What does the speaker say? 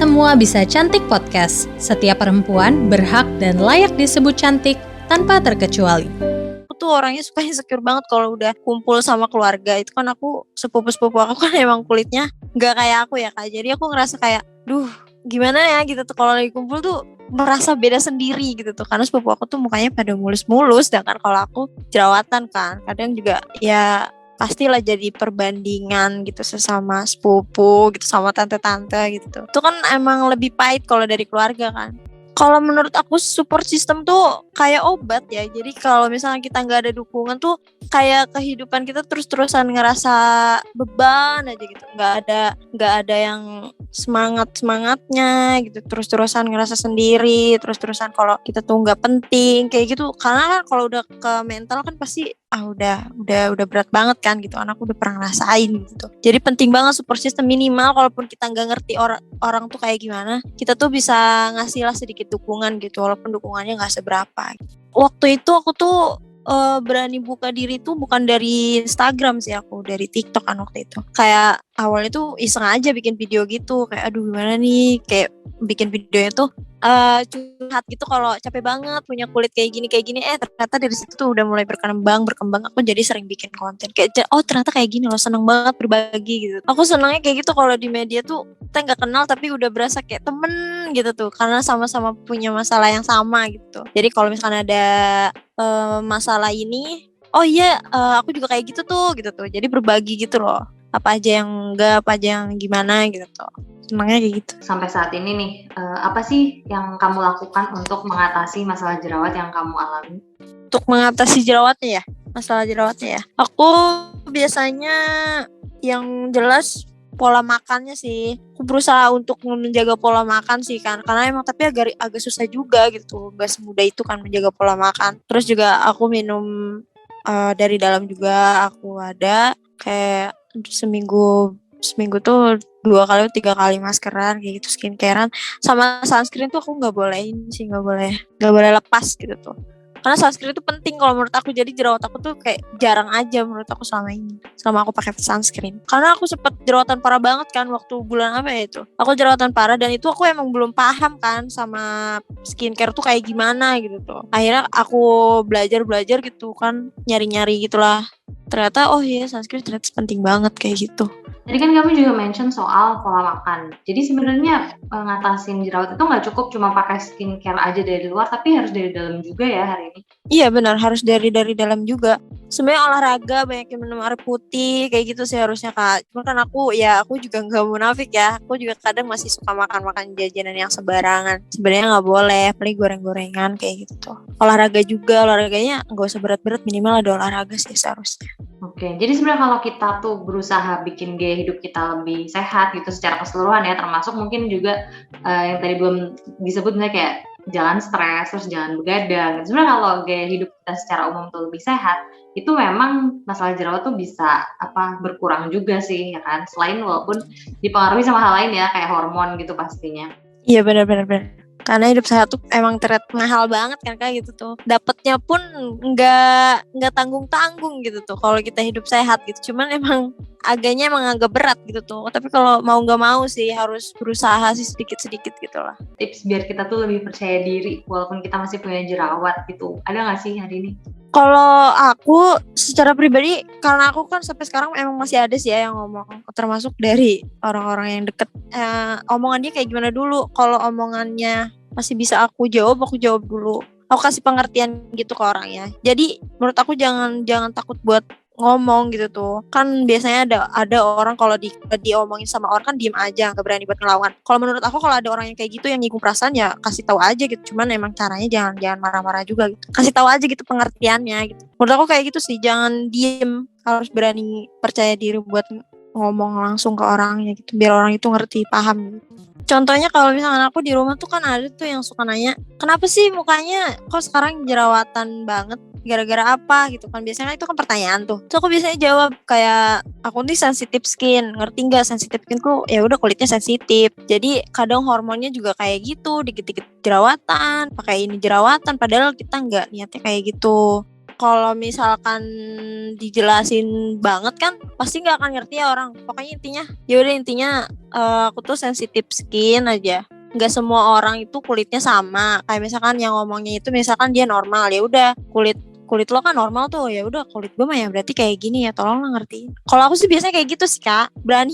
Semua Bisa Cantik Podcast. Setiap perempuan berhak dan layak disebut cantik tanpa terkecuali. Aku tuh orangnya suka insecure banget kalau udah kumpul sama keluarga. Itu kan aku, sepupu-sepupu aku kan emang kulitnya gak kayak aku ya Kak. Jadi aku ngerasa kayak, gimana ya gitu tuh kalau lagi kumpul tuh merasa beda sendiri gitu tuh. Karena sepupu aku tuh mukanya pada mulus-mulus, sedangkan kalau aku jerawatan kan. Kadang juga ya pastilah jadi perbandingan gitu sesama sepupu gitu, sama tante-tante gitu. Itu kan emang lebih pahit kalau dari keluarga kan. Kalau menurut aku support system tuh kayak obat ya. Jadi kalau misalnya kita nggak ada dukungan tuh kayak kehidupan kita terus-terusan ngerasa beban aja gitu. Nggak ada yang semangatnya gitu. Terus-terusan ngerasa sendiri. Terus-terusan kalau kita tuh nggak penting kayak gitu. Karena kan kalau udah ke mental kan pasti udah berat banget kan gitu. Anak udah pernah ngerasain gitu. Jadi penting banget support system, minimal kalaupun kita nggak ngerti orang tuh kayak gimana, kita tuh bisa ngasih lah sedikit dukungan gitu, walaupun dukungannya nggak seberapa. Waktu itu aku tuh berani buka diri tuh bukan dari Instagram sih, aku dari TikTok kan waktu itu. Kayak awalnya tuh iseng aja bikin video gitu, kayak aduh gimana nih, kayak bikin videonya tuh curhat gitu kalau capek banget punya kulit kayak gini ternyata dari situ tuh udah mulai berkembang aku jadi sering bikin konten kayak ternyata kayak gini loh, seneng banget berbagi gitu. Aku senangnya kayak gitu kalau di media tuh kita nggak kenal tapi udah berasa kayak temen gitu tuh, karena sama-sama punya masalah yang sama gitu. Jadi kalau misalkan ada masalah ini, aku juga kayak gitu tuh jadi berbagi gitu loh, apa aja yang enggak, apa aja yang gimana gitu tuh. Senangnya kayak gitu. Sampai saat ini nih, apa sih yang kamu lakukan untuk mengatasi masalah jerawat yang kamu alami? Untuk mengatasi jerawatnya ya, masalah jerawatnya ya, aku biasanya yang jelas pola makannya sih. Aku berusaha untuk menjaga pola makan sih kan, karena emang tapi agak susah juga gitu, gak semudah itu kan menjaga pola makan. Terus juga aku minum dari dalam juga, aku ada kayak seminggu tuh 2 kali 3 kali maskeran kayak gitu, skincarean sama sunscreen tuh aku nggak boleh lepas gitu tuh, karena sunscreen itu penting kalau menurut aku. Jadi jerawat aku tuh kayak jarang aja menurut aku selama aku pakai sunscreen, karena aku sempet jerawatan parah banget kan waktu bulan apa ya itu, aku jerawatan parah dan itu aku emang belum paham kan sama skincare tuh kayak gimana gitu tuh. Akhirnya aku belajar gitu kan, nyari gitulah, ternyata sunscreen ternyata penting banget kayak gitu. Tadi kan kamu juga mention soal pola makan. Jadi sebenarnya ngatasin jerawat itu nggak cukup cuma pakai skincare aja dari luar, tapi harus dari dalam juga ya hari ini. Iya benar, harus dari dalam juga. Sebenarnya olahraga, banyak yang minum air putih kayak gitu sih harusnya Kak. Cuma kan aku juga nggak munafik ya. Aku juga kadang masih suka makan jajanan yang sembarangan. Sebenarnya nggak boleh, apalagi goreng-gorengan kayak gitu tuh. Olahraga juga, olahraganya nggak usah berat-berat, minimal ada olahraga sih seharusnya. Oke, jadi sebenarnya kalau kita tuh berusaha bikin gaya hidup kita lebih sehat gitu secara keseluruhan ya, termasuk mungkin juga yang tadi belum disebut misalnya kayak jangan stres, terus jangan begadang. Sebenarnya kalau gaya hidup kita secara umum tuh lebih sehat, itu memang masalah jerawat tuh bisa berkurang juga sih ya kan. Selain walaupun dipengaruhi sama hal lain ya, kayak hormon gitu pastinya. Iya benar. Karena hidup sehat tuh emang mahal banget kan Kak gitu tuh. Dapatnya pun nggak tanggung-tanggung gitu tuh kalau kita hidup sehat gitu. Cuman emang agak berat gitu tuh. Tapi kalau mau nggak mau sih harus berusaha sih sedikit-sedikit gitu lah. Tips biar kita tuh lebih percaya diri walaupun kita masih punya jerawat gitu. Ada nggak sih hari ini? Kalau aku secara pribadi, karena aku kan sampai sekarang emang masih ada sih ya yang ngomong, termasuk dari orang-orang yang deket. Omongannya kayak gimana dulu? Kalau omongannya masih bisa aku jawab dulu. Aku kasih pengertian gitu ke orangnya. Jadi menurut aku jangan takut buat ngomong gitu tuh. Kan biasanya ada orang kalau diomongin sama orang kan diem aja, gak berani buat ngelawan. Kalau menurut aku kalau ada orang yang kayak gitu yang nyinggung perasaan, ya kasih tahu aja gitu. Cuman emang caranya jangan marah-marah juga gitu. Kasih tahu aja gitu pengertiannya gitu. Menurut aku kayak gitu sih, jangan diem, harus berani percaya diri buat ngomong langsung ke orangnya gitu, biar orang itu ngerti, paham gitu. Contohnya kalau misalnya aku di rumah tuh kan ada tuh yang suka nanya, kenapa sih mukanya kok sekarang jerawatan banget? Gara-gara apa gitu kan, biasanya itu kan pertanyaan tuh. Terus aku biasanya jawab kayak, aku nih sensitive skin, ngerti nggak sensitive skin tuh? Ya udah, kulitnya sensitif. Jadi kadang hormonnya juga kayak gitu, dikit-dikit jerawatan, pakai ini jerawatan, padahal kita nggak niatnya kayak gitu. kalau misalkan dijelasin banget kan pasti nggak akan ngerti ya orang. Pokoknya intinya aku tuh sensitif skin aja. Nggak semua orang itu kulitnya sama. Kayak misalkan yang ngomongnya itu misalkan dia normal, ya udah kulit lo kan normal tuh, ya udah kulit gue mah ya berarti kayak gini ya, tolong lah ngertiin. Kalau aku sih biasanya kayak gitu sih Kak, berani